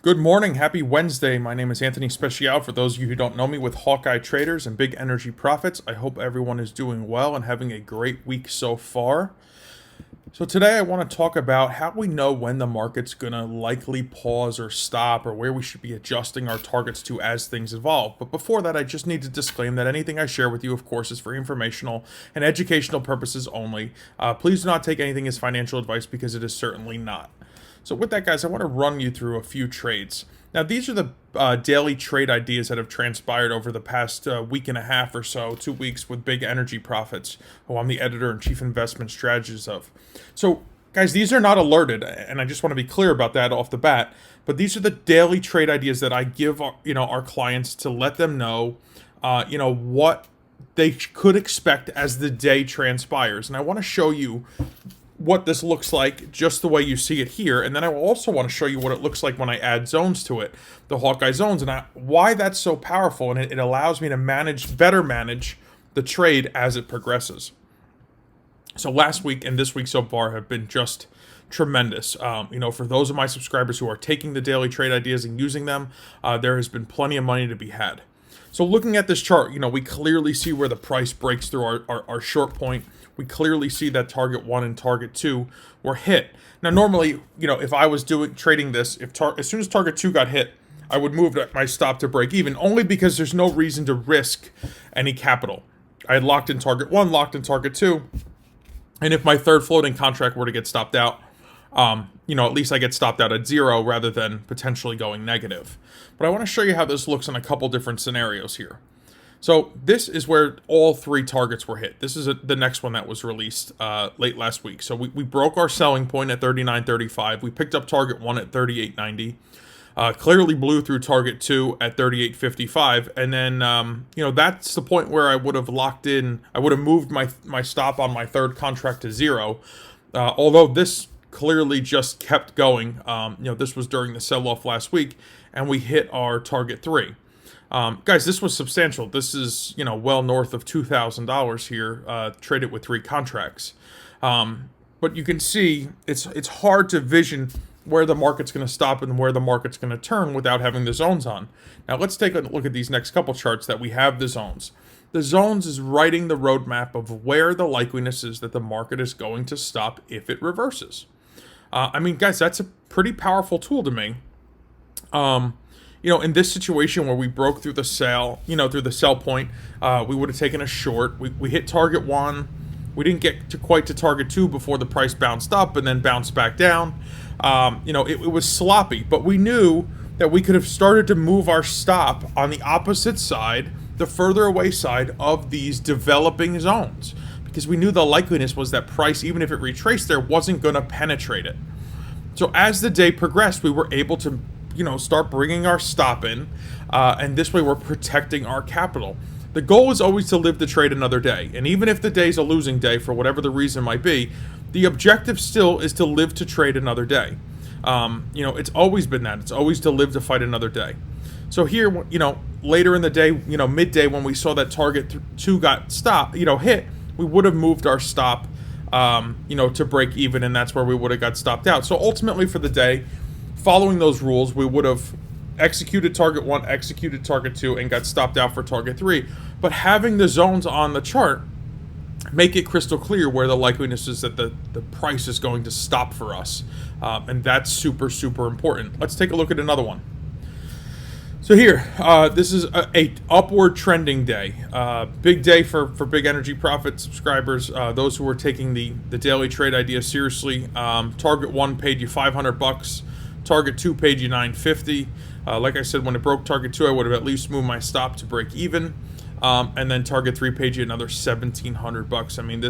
Good morning, happy Wednesday. My name is Anthony Special. For those of you who don't know me, with Hawkeye Traders and Big Energy Profits, I hope everyone is doing well and having a great week so far. So today I want to talk about how we know when the market's going to likely pause or stop, or where we should be adjusting our targets to as things evolve. But before that, I just need to disclaim that anything I share with you, of course, is for informational and educational purposes only. Please do not take anything as financial advice, because it is certainly not. So with that, guys, I want to run you through a few trades. Now, these are the daily trade ideas that have transpired over the past week and a half or so, 2 weeks, with Big Energy Profits, who I'm the editor and chief investment strategist of. So, guys, these are not alerted, and I just want to be clear about that off the bat. But these are the daily trade ideas that I give our clients to let them know, what they could expect as the day transpires. And I want to show you what this looks like just the way you see it here, and then I will also want to show you what it looks like when I add zones to it, the Hawkeye zones, and why that's so powerful, and it allows me to better manage the trade as it progresses. So last week and this week so far have been just tremendous. For those of my subscribers who are taking the daily trade ideas and using them, there has been plenty of money to be had. So looking at this chart, we clearly see where the price breaks through our short point. We clearly see that target 1 and target 2 were hit. Now, normally, if I was trading this, as soon as target 2 got hit, I would move my stop to break even, only because there's no reason to risk any capital. I had locked in target 1, locked in target 2, and if my third floating contract were to get stopped out, at least I get stopped out at 0 rather than potentially going negative. But I want to show you how this looks in a couple different scenarios here. So this is where all 3 targets were hit. This is the next one that was released late last week. So we broke our selling point at 39.35. We picked up target 1 at 38.90. Clearly blew through target 2 at 38.55. And then, that's the point where I would have locked in. I would have moved my stop on my third contract to 0. Although this clearly just kept going. This was during the sell-off last week, and we hit our target 3. Guys, this was substantial. This is, well north of $2,000 here, traded with 3 contracts. But you can see it's hard to vision where the market's going to stop and where the market's going to turn without having the zones on. Now, let's take a look at these next couple charts that we have the zones. The zones is writing the roadmap of where the likeliness is that the market is going to stop if it reverses. Guys, that's a pretty powerful tool to me. In this situation where we broke through the sell point, we would have taken a short. We hit target 1. We didn't get quite to target 2 before the price bounced up and then bounced back down. It was sloppy, but we knew that we could have started to move our stop on the opposite side, the further away side of these developing zones, because we knew the likeliness was that price, even if it retraced there, wasn't going to penetrate it. So as the day progressed, we were able to start bringing our stop in, and this way we're protecting our capital. The goal is always to live the trade another day, and even if the day's a losing day for whatever the reason might be, the objective still is to live to trade another day. It's always been that. It's always to live to fight another day. So here, later in the day, midday, when we saw that target 2 got hit, we would have moved our stop, to break even, and that's where we would have got stopped out. So ultimately for the day, following those rules, we would have executed target 1, executed target 2, and got stopped out for target 3. But having the zones on the chart make it crystal clear where the likeliness is that the price is going to stop for us. And that's super, super important. Let's take a look at another one. So here, this is a upward trending day. Big day for Big Energy Profit subscribers, those who are taking the daily trade idea seriously. Target 1 paid you $500. Target 2 paid you $950. Like I said, when it broke target 2, I would have at least moved my stop to break even. And then target 3 paid you another $1,700.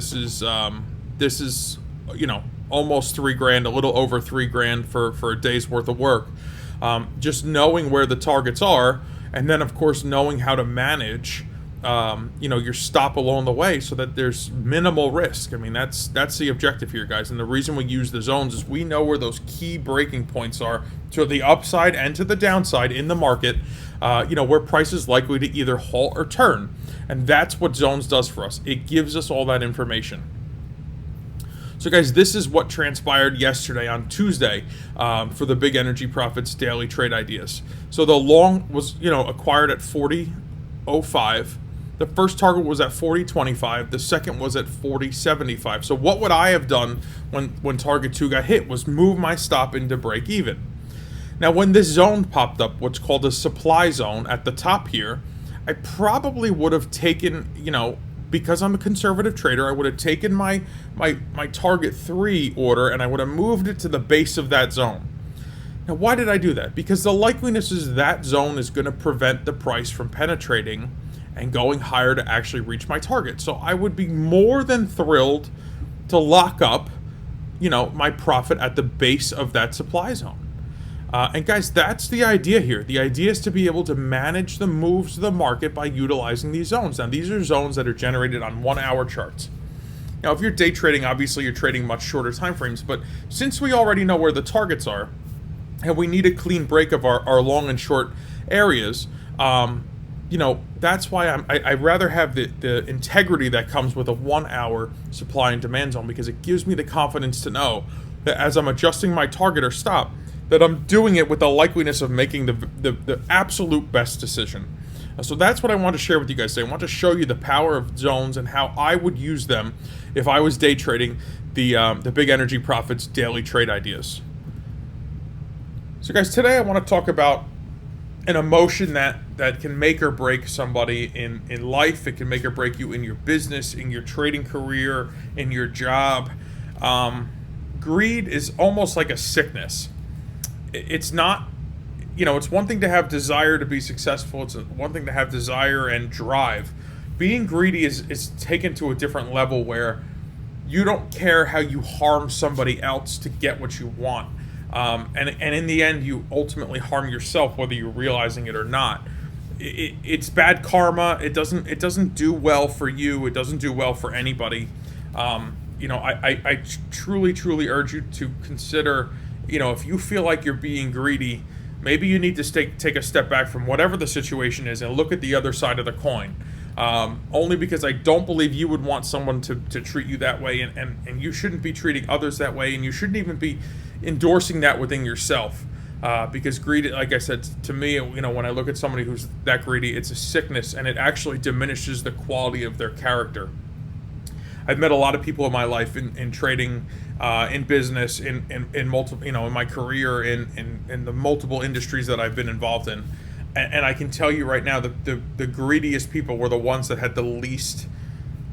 This is almost $3,000, a little over $3,000 for a day's worth of work. Just knowing where the targets are, and then of course knowing how to manage your stop along the way so that there's minimal risk. That's the objective here, guys. And the reason we use the zones is we know where those key breaking points are to the upside and to the downside in the market, where price is likely to either halt or turn. And that's what zones does for us. It gives us all that information. So So guys, this is what transpired yesterday on Tuesday for the Big Energy Profits daily trade ideas. So the long was, acquired at 40.05. The first target was at 40.25. The second was at 40.75. So what would I have done when target 2 got hit was move my stop into break even. Now when this zone popped up, what's called a supply zone at the top here, I probably would have taken, because I'm a conservative trader, I would have taken my target 3 order and I would have moved it to the base of that zone. Now, why did I do that? Because the likeliness is that zone is going to prevent the price from penetrating and going higher to actually reach my target. So I would be more than thrilled to lock up, my profit at the base of that supply zone. And guys, that's the idea here. The idea is to be able to manage the moves of the market by utilizing these zones. Now, these are zones that are generated on 1-hour charts. Now, if you're day trading, obviously you're trading much shorter time frames. But since we already know where the targets are, and we need a clean break of our long and short areas, that's why I'd rather have the integrity that comes with a 1-hour supply and demand zone, because it gives me the confidence to know that as I'm adjusting my target or stop, that I'm doing it with the likeliness of making the absolute best decision. So that's what I want to share with you guys today. I want to show you the power of zones and how I would use them if I was day trading the Big Energy Profits daily trade ideas. So guys, today I want to talk about an emotion that can make or break somebody in life. It can make or break you in your business, in your trading career, in your job. Greed is almost like a sickness. It's not, it's one thing to have desire to be successful. It's one thing to have desire and drive. Being greedy is taken to a different level where you don't care how you harm somebody else to get what you want. And in the end, you ultimately harm yourself, whether you're realizing it or not. It's bad karma. It doesn't do well for you. It doesn't do well for anybody. I truly urge you to consider, if you feel like you're being greedy, maybe you need to take a step back from whatever the situation is and look at the other side of the coin. Only because I don't believe you would want someone to treat you that way, and you shouldn't be treating others that way, and you shouldn't even be endorsing that within yourself. Because greed, like I said, to me, when I look at somebody who's that greedy, it's a sickness, and it actually diminishes the quality of their character. I've met a lot of people in my life in trading, in business, in multiple, in my career, in the multiple industries that I've been involved in, and I can tell you right now that the greediest people were the ones that had the least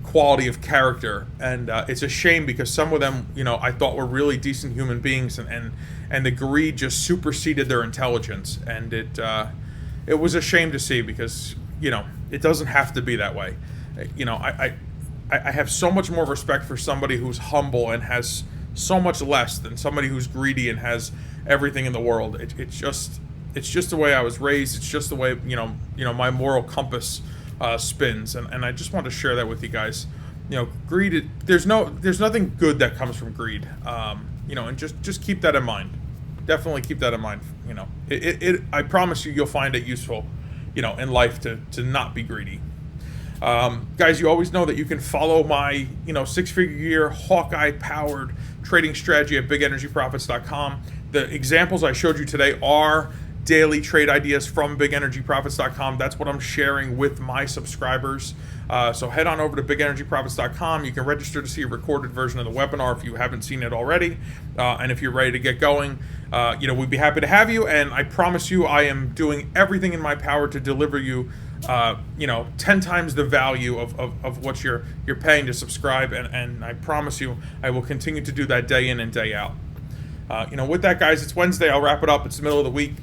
quality of character, and it's a shame because some of them, I thought were really decent human beings, and the greed just superseded their intelligence, and it was a shame to see because it doesn't have to be that way. I have so much more respect for somebody who's humble and has so much less than somebody who's greedy and has everything in the world. It's just the way I was raised. It's just the way my moral compass spins, and I just want to share that with you guys. Greed. There's nothing good that comes from greed. And just keep that in mind. Definitely keep that in mind. I promise you'll find it useful, in life to not be greedy. Guys, you always know that you can follow my, 6-figure year Hawkeye powered trading strategy at bigenergyprofits.com. The examples I showed you today are daily trade ideas from bigenergyprofits.com. That's what I'm sharing with my subscribers. So head on over to bigenergyprofits.com. You can register to see a recorded version of the webinar if you haven't seen it already. And if you're ready to get going, we'd be happy to have you. And I promise you, I am doing everything in my power to deliver you 10 times the value of what you're paying to subscribe, and I promise you I will continue to do that day in and day out. With that, guys, it's Wednesday. I'll wrap it up. It's the middle of the week.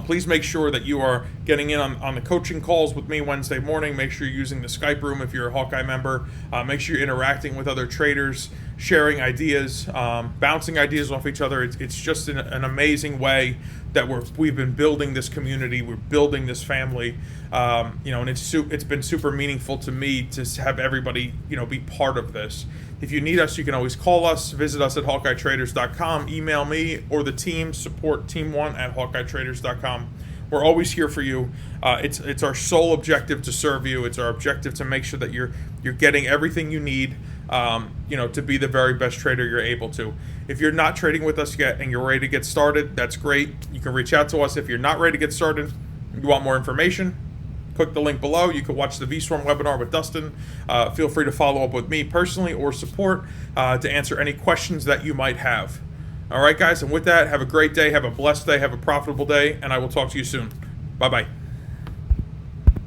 Please make sure that you are getting in on the coaching calls with me Wednesday morning. Make sure you're using the Skype room if you're a Hawkeye member. Make sure you're interacting with other traders, sharing ideas, bouncing ideas off each other. It's just an amazing way that we've been building this community. We're building this family, and it's been super meaningful to me to have everybody, be part of this. If you need us, you can always call us, visit us at HawkeyeTraders.com, email me or the team, support team1 at HawkeyeTraders.com. We're always here for you. It's our sole objective to serve you. It's our objective to make sure that you're getting everything you need to be the very best trader you're able to. If you're not trading with us yet and you're ready to get started, that's great. You can reach out to us. If you're not ready to get started, you want more information, click the link below. You can watch the VStorm webinar with Dustin. Feel free to follow up with me personally or support to answer any questions that you might have. All right, guys, and with that, have a great day, have a blessed day, have a profitable day, and I will talk to you soon. Bye-bye.